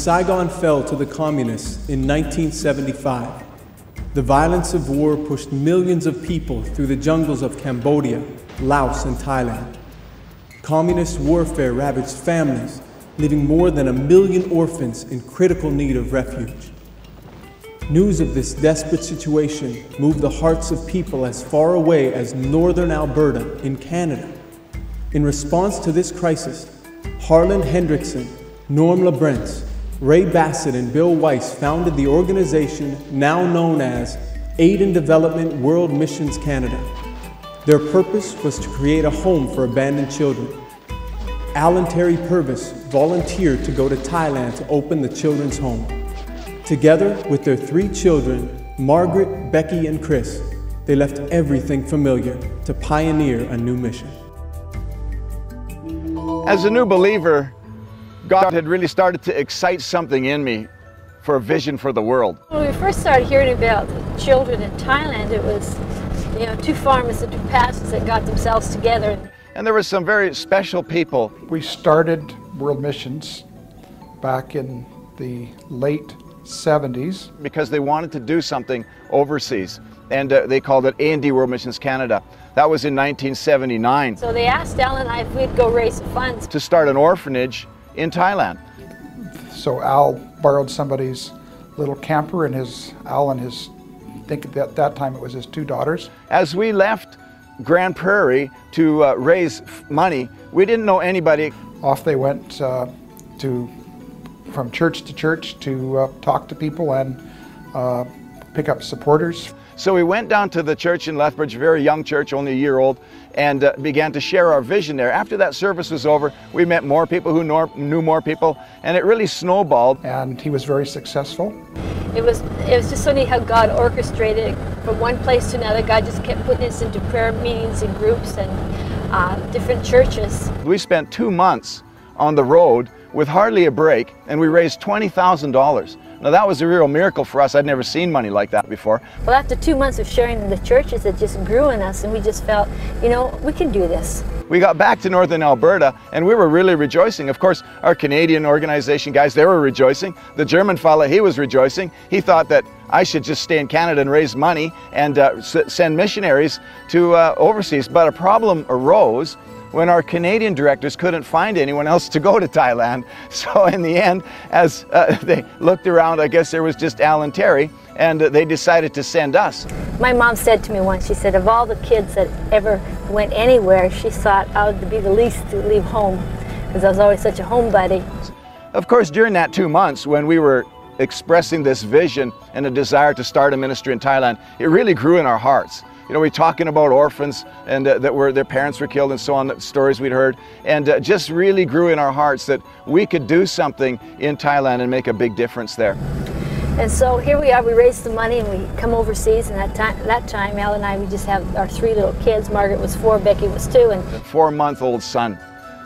Saigon fell to the communists in 1975, the violence of war pushed millions of people through the jungles of Cambodia, Laos, and Thailand. Communist warfare ravaged families, leaving more than 1 million orphans in critical need of refuge. News of this desperate situation moved the hearts of people as far away as northern Alberta in Canada. In response to this crisis, Harlan Hendrickson, Norm LaBrentz, Ray Bassett, and Bill Weiss founded the organization now known as Aid and Development World Missions Canada. Their purpose was to create a home for abandoned children. Al and Terry Purvis volunteered to go to Thailand to open the children's home. Together with their 3 children, Margaret, Becky, and Chris, they left everything familiar to pioneer a new mission. As a new believer, God had really started to excite something in me for a vision for the world. When we first started hearing about children in Thailand, it was, 2 farmers and 2 pastors that got themselves together. And there were some very special people. We started World Missions back in the late 70s. Because they wanted to do something overseas. And they called it A&D World Missions Canada. That was in 1979. So they asked Al and I if we'd go raise funds to start an orphanage in Thailand. So Al borrowed somebody's little camper and Al and his, I think at that time it was his 2 daughters. As we left Grand Prairie to raise money, we didn't know anybody. Off they went from church to church to talk to people and pick up supporters. So we went down to the church in Lethbridge, a very young church, only a year old, and began to share our vision there. After that service was over, we met more people who knew more people, and it really snowballed. And he was very successful. It was just so neat how God orchestrated it from one place to another. God just kept putting us into prayer meetings and groups and different churches. We spent 2 months on the road with hardly a break, and we raised $20,000. Now that was a real miracle for us. I'd never seen money like that before. Well, after 2 months of sharing in the churches, it just grew in us, and we just felt, we can do this. We got back to northern Alberta, and we were really rejoicing. Of course, our Canadian organization guys, they were rejoicing. The German fella, he was rejoicing. He thought that I should just stay in Canada and raise money and send missionaries to overseas. But a problem arose when our Canadian directors couldn't find anyone else to go to Thailand. So in the end, as they looked around, I guess there was just Al and Terry, and they decided to send us. My mom said to me once, she said, of all the kids that ever went anywhere, she thought I would be the least to leave home, because I was always such a homebody. Of course, during that 2 months when we were expressing this vision and a desire to start a ministry in Thailand, it really grew in our hearts. We're talking about orphans and that their parents were killed and so on, the stories we'd heard, and just really grew in our hearts that we could do something in Thailand and make a big difference there. And so here we are, we raised the money and we come overseas, and that time Al and I, we just have our 3 little kids. Margaret was 4, Becky was 2. And a 4-month-old son.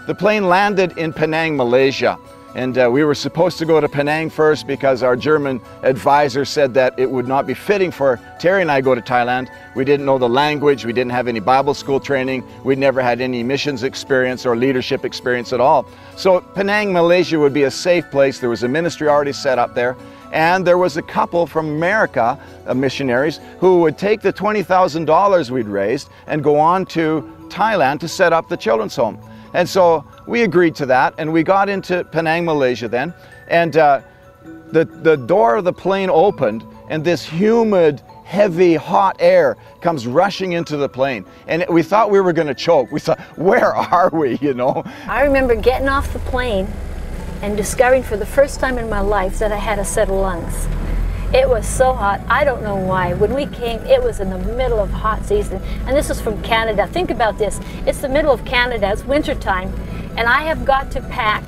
The plane landed in Penang, Malaysia. And we were supposed to go to Penang first because our German advisor said that it would not be fitting for Terry and I to go to Thailand. We didn't know the language, we didn't have any Bible school training, we'd never had any missions experience or leadership experience at all. So Penang, Malaysia would be a safe place. There was a ministry already set up there. And there was a couple from America, missionaries, who would take the $20,000 we'd raised and go on to Thailand to set up the children's home. And so we agreed to that, and we got into Penang, Malaysia then, and the door of the plane opened, and this humid, heavy, hot air comes rushing into the plane. And we thought we were going to choke. We thought, where are we, I remember getting off the plane and discovering for the first time in my life that I had a set of lungs. It was so hot, I don't know why. When we came, it was in the middle of hot season, and this is from Canada. Think about this, it's the middle of Canada, it's winter time, and I have got to pack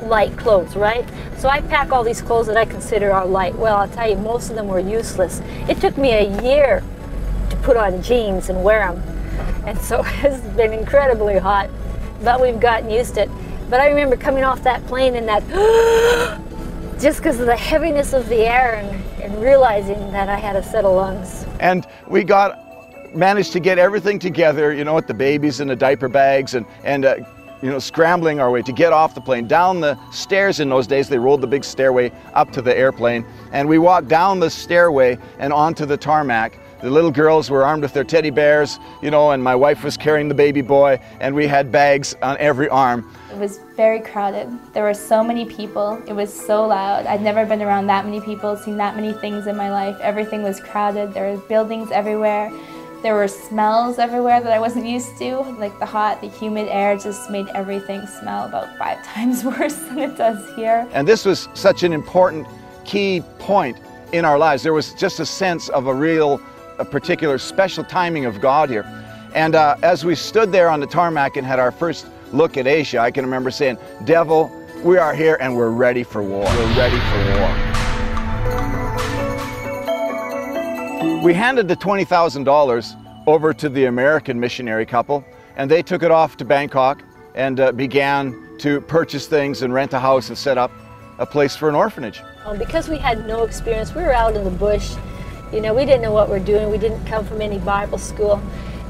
light clothes, right? So I pack all these clothes that I consider are light. Well, I'll tell you, most of them were useless. It took me a year to put on jeans and wear them. And so it's been incredibly hot, but we've gotten used to it. But I remember coming off that plane and that, just because of the heaviness of the air and realizing that I had a set of lungs. And we managed to get everything together, with the babies and the diaper bags and scrambling our way to get off the plane, down the stairs. In those days, they rolled the big stairway up to the airplane, and we walked down the stairway and onto the tarmac. The little girls were armed with their teddy bears, and my wife was carrying the baby boy, and we had bags on every arm. It was very crowded. There were so many people. It was so loud. I'd never been around that many people, seen that many things in my life. Everything was crowded. There were buildings everywhere. There were smells everywhere that I wasn't used to. Like the hot, the humid air just made everything smell about 5 times worse than it does here. And this was such an important key point in our lives. There was just a sense of a particular special timing of God here. And as we stood there on the tarmac and had our first look at Asia, I can remember saying, "Devil, we are here and we're ready for war. We're ready for war." We handed the $20,000 over to the American missionary couple, and they took it off to Bangkok and began to purchase things and rent a house and set up a place for an orphanage. Because we had no experience, we were out in the bush. We didn't know what we're doing. We didn't come from any Bible school.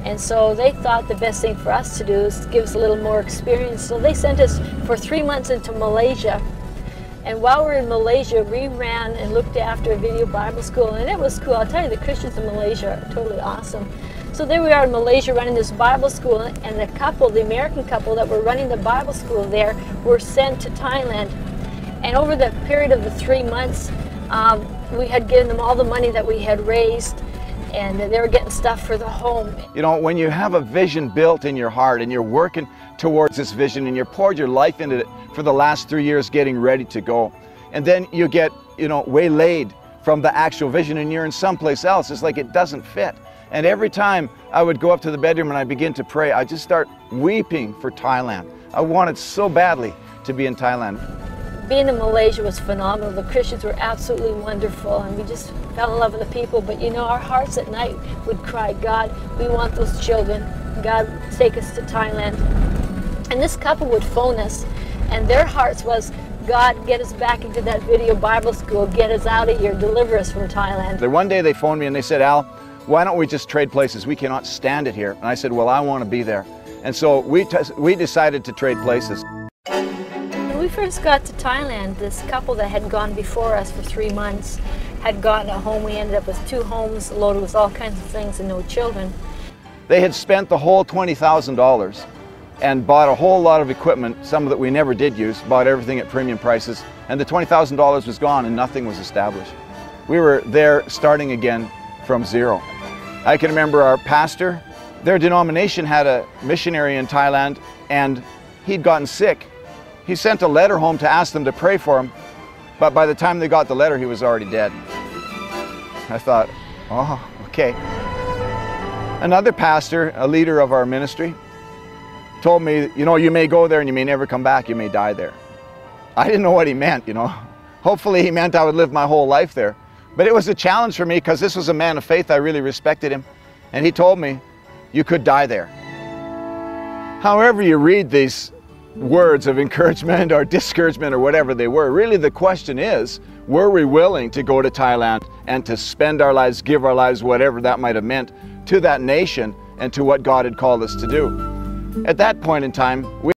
And so they thought the best thing for us to do is give us a little more experience. So they sent us for 3 months into Malaysia. And while we were in Malaysia, we ran and looked after a video Bible school. And it was cool. I'll tell you, the Christians in Malaysia are totally awesome. So there we are in Malaysia running this Bible school. And the American couple that were running the Bible school there were sent to Thailand. And over the period of the 3 months, we had given them all the money that we had raised, and they were getting stuff for the home. When you have a vision built in your heart and you're working towards this vision and you poured your life into it for the last 3 years getting ready to go, and then you get, waylaid from the actual vision and you're in someplace else, it's like it doesn't fit. And every time I would go up to the bedroom and I begin to pray, I just start weeping for Thailand. I wanted so badly to be in Thailand. Being in Malaysia was phenomenal. The Christians were absolutely wonderful, and we just fell in love with the people. But our hearts at night would cry, "God, we want those children. God, take us to Thailand." And this couple would phone us, and their hearts was, "God, get us back into that video Bible school. Get us out of here. Deliver us from Thailand." One day they phoned me and they said, "Al, why don't we just trade places? We cannot stand it here." And I said, "Well, I want to be there." And so we decided to trade places. When we first got to Thailand, this couple that had gone before us for 3 months had gotten a home. We ended up with 2 homes loaded with all kinds of things and no children. They had spent the whole $20,000 and bought a whole lot of equipment, some that we never did use, bought everything at premium prices, and the $20,000 was gone and nothing was established. We were there starting again from zero. I can remember our pastor, their denomination had a missionary in Thailand, and he'd gotten sick. He sent a letter home to ask them to pray for him, but by the time they got the letter, he was already dead. I thought, oh, okay. Another pastor, a leader of our ministry, told me, you may go there and you may never come back, you may die there. I didn't know what he meant, Hopefully he meant I would live my whole life there. But it was a challenge for me because this was a man of faith. I really respected him. And he told me, you could die there. However you read these words of encouragement or discouragement or whatever they were, really the question is, were we willing to go to Thailand and to spend our lives, give our lives, whatever that might have meant, to that nation and to what God had called us to do? At that point in time, we